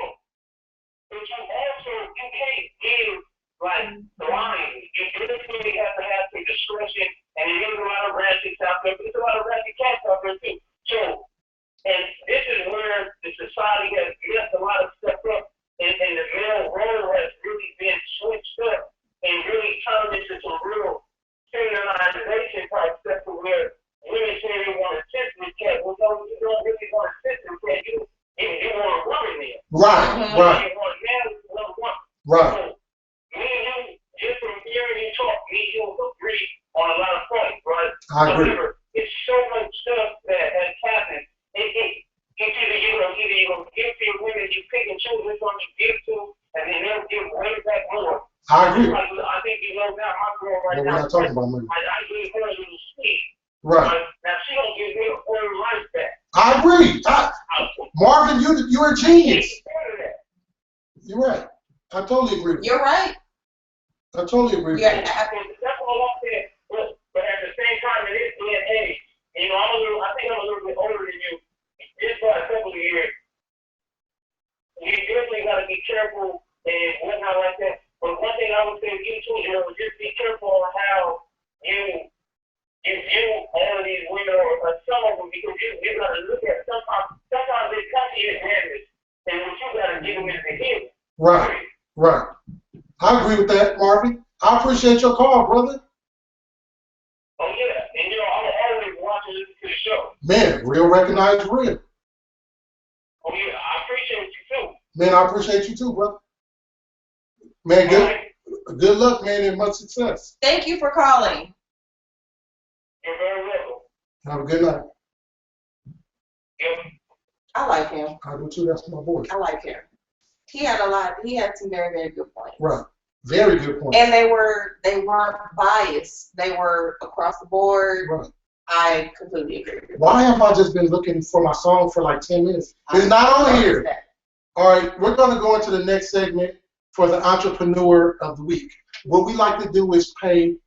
but you can't give like blindly. You really have to have some discretion, and there's a lot of ratchets out there, but there's a lot of ratchet cats out there too. So, and this is where the society has messed a lot of stuff up, and the male role has really been switched up and really turned into some real feminization type stuff to where women say they want a sensitive cat. Well, no, you don't really want a sensitive cat. You want a woman there. Right. Right. You want a man, you want a woman. Right. So, me and you, just from hearing you talk, me and you agree on a lot of points, right? I agree. However, it's so much stuff that has happened. It's either you're going to give to your women, you pick and choose which one you give to, and then they'll give way back more. I agree. Like, I think you know now, my girl right But now. we're not talking about money. I gave her a little sweet. Right. Now she don't give me a whole life back. I agree. Marvin, you're a genius. You're right. I totally agree with you. You're right. I totally agree with you. Yeah. That's what I'm saying. But at the same time, it is being age. You know, I think I'm a little bit older than you. Just by a couple of years. You definitely got to be careful and whatnot like that. But one thing I would say to you too, just be careful on how you view all of these women or some of them, because you got to look at sometimes they come to your advantage, and what you got to give them is the healing. Right. Right. I agree with that, Marvin. I appreciate your call, brother. Oh yeah, and I'm always watching, listen to the show. Man, real recognize real. Oh yeah, I appreciate you too. Man, I appreciate you too, brother. Man, good luck, man, and much success. Thank you for calling. You're very welcome. Have a good night. Yep. I like him. I do too. That's my boy. I like him. He had some very, very good points. Right. Very good point. And they weren't biased. They were across the board. Right. I completely agree with you. Why have I just been looking for my song for like 10 minutes? It's not on here. All right, we're going to go into the next segment for the Entrepreneur of the Week. What we like to do is pay,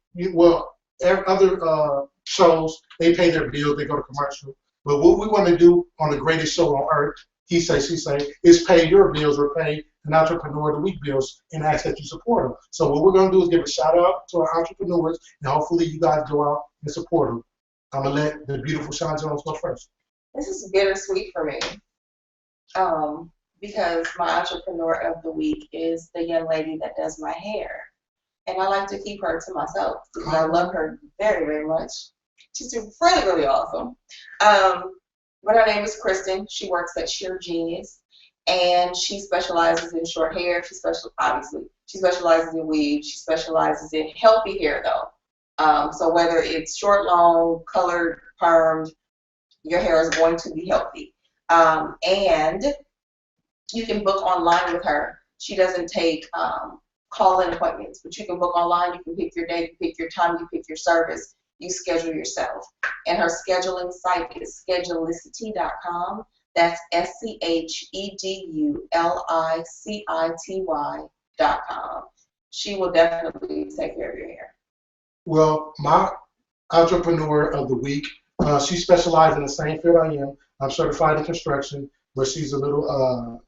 other shows, they pay their bills, they go to commercial. But what we want to do on the greatest show on earth, he say, she say, is pay your bills or pay an Entrepreneur of the Week bills and ask that you support them. So what we're going to do is give a shout out to our entrepreneurs, and hopefully you guys go out and support them. I'm going to let the beautiful Shawn Jones go first. This is bittersweet for me. Because my Entrepreneur of the Week is the young lady that does my hair. And I like to keep her to myself because I love her very, very much. She's really, really awesome. But her name is Kristen. She works at Sheer Genius. And she specializes in short hair. She specializes in weave. She specializes in healthy hair, though. So whether it's short, long, colored, permed, your hair is going to be healthy. And you can book online with her. She doesn't take call-in appointments, but you can book online. You can pick your day, you pick your time, you pick your service. You schedule yourself. And her scheduling site is schedulicity.com. That's schedulicity.com. She will definitely take care of your hair. Well, my Entrepreneur of the Week, she specializes in the same field I am. I'm certified in construction, but she's a little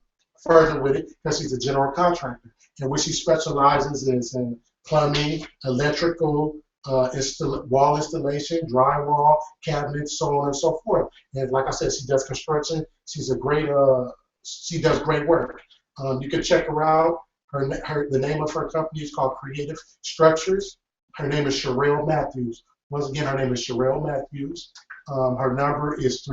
further with it because she's a general contractor. And what she specializes is in plumbing, electrical, wall installation, drywall, cabinets, so on and so forth. And like I said, she does construction. She's a great, she does great work. You can check her out. The name of her company is called Creative Structures. Her name is Sherelle Matthews. Once again, her name is Cheryl Matthews. Her number is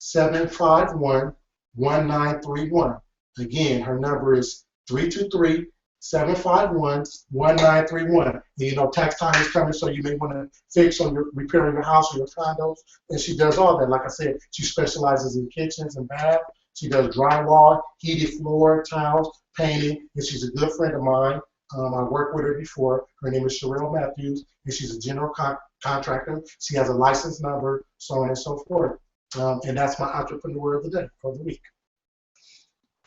323-751-1931. Again, her number is 323-751-1931. And you know, tax time is coming, so you may want to fix on your repairing your house or your condos. And she does all that. Like I said, she specializes in kitchens and baths. She does drywall, heated floor, tiles, painting, and she's a good friend of mine. I worked with her before. Her name is Cheryl Matthews, and she's a general contractor. She has a license number, so on and so forth. And that's my entrepreneur of the day, or the week.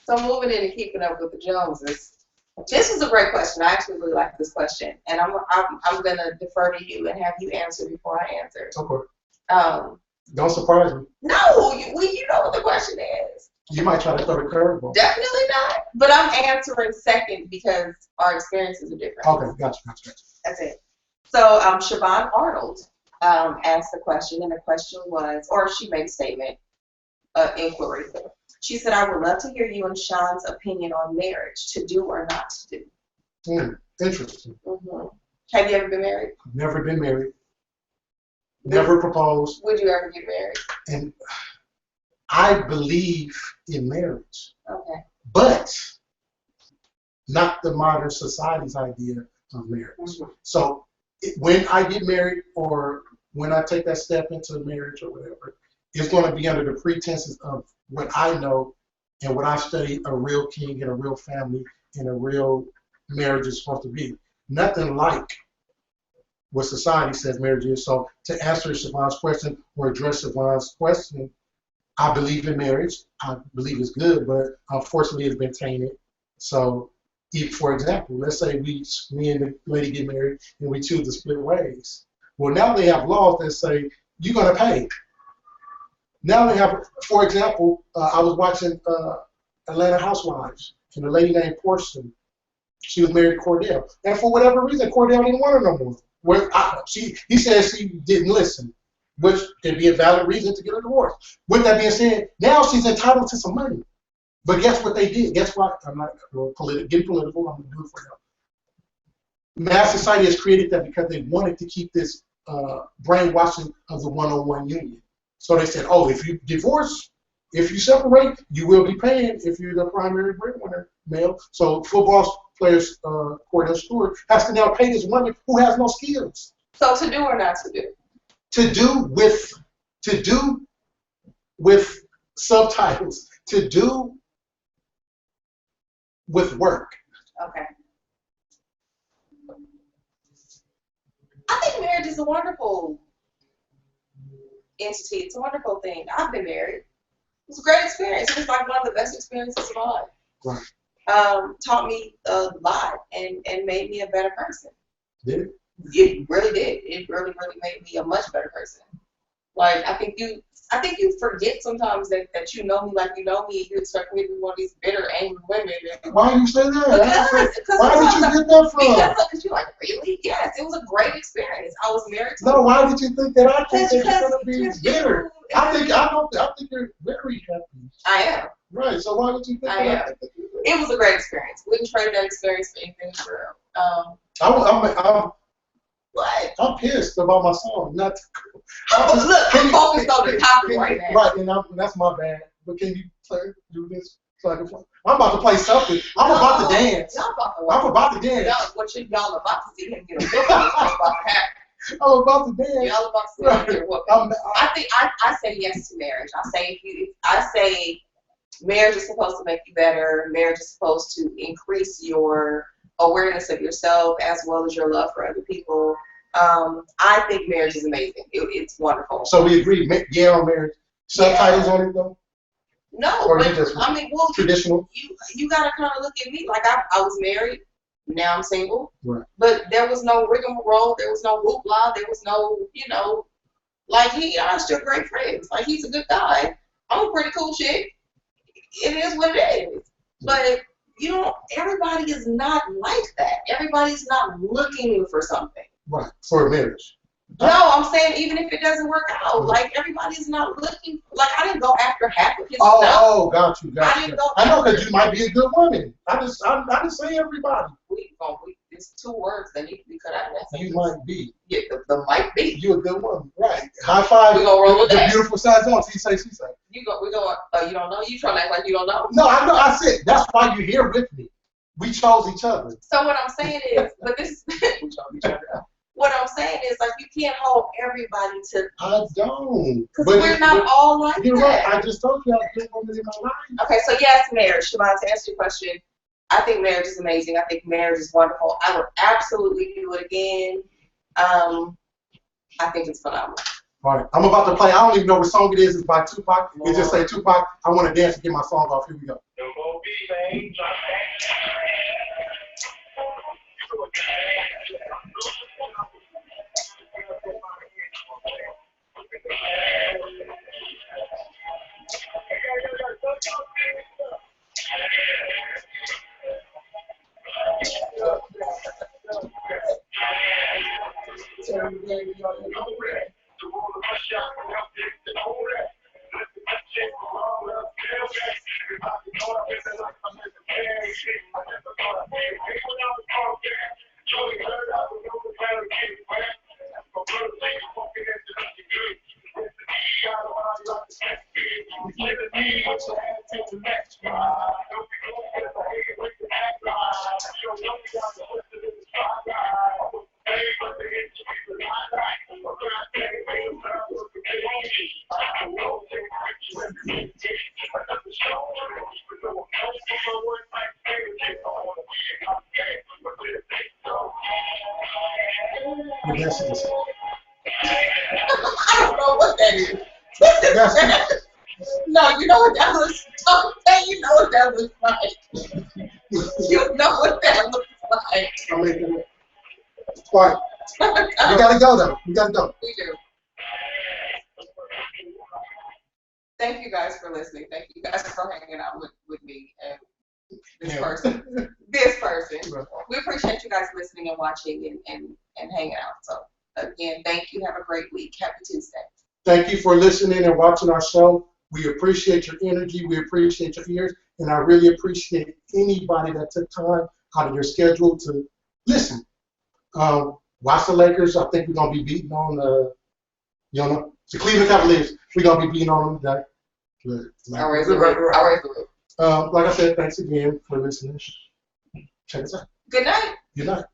So moving in and keeping up with the Joneses. This was a great question. I actually really like this question, and I'm gonna defer to you and have you answer before I answer. Okay. Don't surprise me. No, you know what the question is. You might try to throw the curveball. Definitely not. But I'm answering second because our experiences are different. Okay, gotcha. That's it. So Siobhan Arnold asked the question, and the question was, or she made a statement, inquiry. She said, I would love to hear you and Shawn's opinion on marriage, to do or not to do. Interesting. Mm-hmm. Have you ever been married? I've never been married. Never proposed. Would you ever get married? And I believe in marriage. Okay. But not the modern society's idea of marriage. Mm-hmm. So when I get married, or when I take that step into marriage or whatever, it's going to be under the pretenses of what I know and what I studied a real king and a real family and a real marriage is supposed to be. Nothing like what society says marriage is. So to answer Siobhan's question or address Siobhan's question, I believe in marriage. I believe it's good, but unfortunately it's been tainted. So if, for example, let's say me and the lady get married and we choose to split ways. Well, now they have laws that say you're going to pay. Now they have, for example, I was watching Atlanta Housewives, and a lady named Portia, she was married to Cordell. And for whatever reason, Cordell didn't want her no more. He said she didn't listen, which could be a valid reason to get a divorce. With that being said, now she's entitled to some money. But guess what they did? Guess what? I'm not getting political. I'm going to do it for them. Mass society has created that because they wanted to keep this brainwashing of the one-on-one union. So they said, oh, if you divorce, if you separate, you will be paying if you're the primary breadwinner, male. So football players, Cordell Stewart, has to now pay this woman who has no skills. So to do or not to do? To do with subtitles. To do with work. Okay. I think marriage is a wonderful entity. It's a wonderful thing. I've been married. It was a great experience. It was like one of the best experiences of my life. Right. Taught me a lot and made me a better person. Did it? It really did. It really made me a much better person. Like I think you forget sometimes that you know me like you know me, and you expect me to be one of these bitter, angry women. Why do you say that? Because why did you get that from? Because you're like, really? Yes, it was a great experience. I was married to No, why did you think that I think that you're gonna be bitter? I think you're very happy. I am. Right. So why did you think that? It was a great experience. Wouldn't trade that experience for anything in the world. I'm pissed about my song. I'm focused on the topic right now. Right, and that's my bad. But can you do this so I can play? I'm about to play something. I'm about to dance. I'm about to dance. Y'all about to see him get a whooping. What's about to happen? I'm about to dance. Y'all about to see him get a whooping. I think I say yes to marriage. I say marriage is supposed to make you better. Marriage is supposed to increase your awareness of yourself as well as your love for other people. I think marriage is amazing. It's wonderful. So we agree. Yeah, on marriage. Subtitles on it though? No, or but just traditional. You gotta kind of look at me like I was married. Now I'm single. Right. But there was no rigmarole. There was no hoopla. There was no, like he and I are still great friends. Like he's a good guy. I'm a pretty cool chick. It is what it is. But everybody is not like that. Everybody's not looking for something. Right, for a marriage. No, I'm saying even if it doesn't work out, like everybody's not looking. Like I didn't go after half of his stuff. Oh, got you. I didn't go. I know because you might be a good woman. I just say everybody. it's 2 words that need to be cut out of that sentence. You might be. Yeah, the might be. You a good woman, right? High five. We gonna roll with the that. Beautiful sides on. He say, she say. We go. You don't know. You trying to act like you don't know. No, I know. I said that's why you're here with me. We chose each other. So what I'm saying is, but this. We chose each other. What I'm saying is, like, you can't hold everybody to. I don't. Because we're not all like you're that. Right. I just told you I was good woman in my life. Okay, so yes, marriage. Siobhan, to answer your question, I think marriage is amazing. I think marriage is wonderful. I would absolutely do it again. I think it's phenomenal. All right, I'm about to play. I don't even know what song it is. It's by Tupac. It just say Tupac. I want to dance and get my song off. Here we go. I don't know what that is. No, you know what that looks like. You know what that looks like. You know what that looks like. I mean, all right. We gotta go though. We gotta go. We do. Thank you guys for listening. Thank you guys for hanging out with me and this person. This person. We appreciate you guys listening and watching and hanging out. So again, thank you. Have a great week. Happy Tuesday. Thank you for listening and watching our show. We appreciate your energy. We appreciate your ears. And I really appreciate anybody that took time out of their schedule to listen. Watch the Lakers. I think we're going to be beating on the Cleveland Cavaliers. We're going to be beating on them today. I'll raise the roof. Like I said, thanks again for listening. Check us out. Good night. Good night.